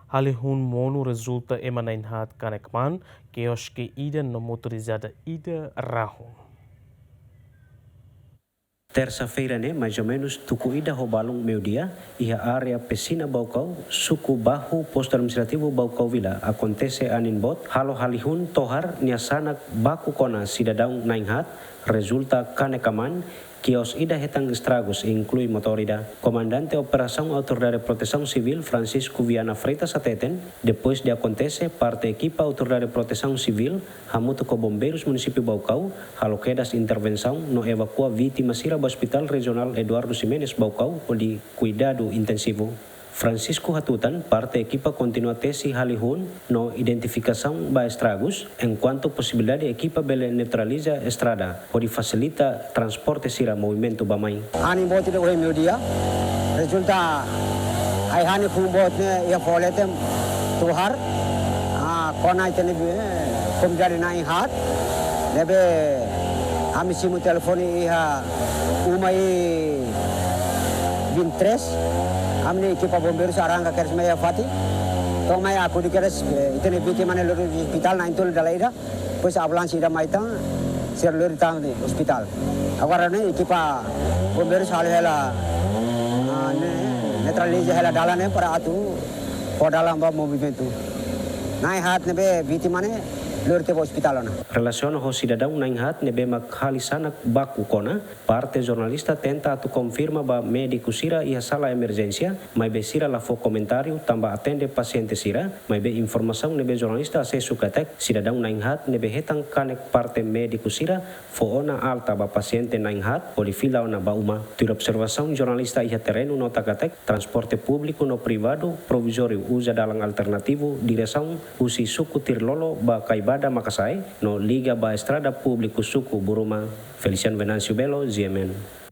Halihun mono resulta emanainhat kanekman, que acho que ida no motorizada ida raho. Terça-feira, né, mais ou menos, tucuída robalung meio-dia, e a área Pesina Baucau, suku bahu posto administrativo Baucau Vila, acontece aninbot, halo halihun tohar niasanak baku kona cidadão nainhat, resulta kanekaman, que os ida hetang estragos inclui motorida. Comandante Operação Autoridade de Proteção Civil Francisco Viana Freitas Ateten, depois de acontece, parte equipa Autoridade de Proteção Civil, hamuto com bombeiros município Baucau, haloquedas intervenção no evacua vítima sira ao Hospital Regional Eduardo Ximenes Baucau, de cuidado intensivo. Francisco Hatutan, parte equipa continua tesi halihun no identificação ba estragos, enquanto possibilidade equipa bele neutraliza estrada, pode facilita transporte sira movimento bamai. Hani bot de meu dia, resulta ai hani kum bot ne ya folete tuhar, kona itene kum jari nai hat, lebe ami simu telefoni iha umai 23. Amni equipa bombeiros aranga keres meia fati. Tong mai aku di keres itene vítima ne lori hospital na intul dalaira. Pois ambulância ida maita ser lori tang di hospital. Agora ne equipa bombeiros hal hela neutralize hela dalane para atu podalam ba movimento. Nai hat ne be vítima ne lori te hospital na. Relaciona ho cidadão nainhat nebe makhalisanak baku kona, parte jornalista tenta atu confirma ba médico sira ia sala emergência, mas be sira la fo comentário tamba atende paciente sira, mas be informação nebe jornalista acesso katek cidadão nainhat nebe hetang kanek parte médico sira fo ona alta ba paciente nainhat poli fila ona ba uma. Tur observação jornalista ia terreno nota katek transporte público no privado provisório usa dalang alternativo direção usi suku tirlolo ba kaibada makasai no Liga ba Estrada Público Suku Buruma. Feliciano Venancio Belo, GMN.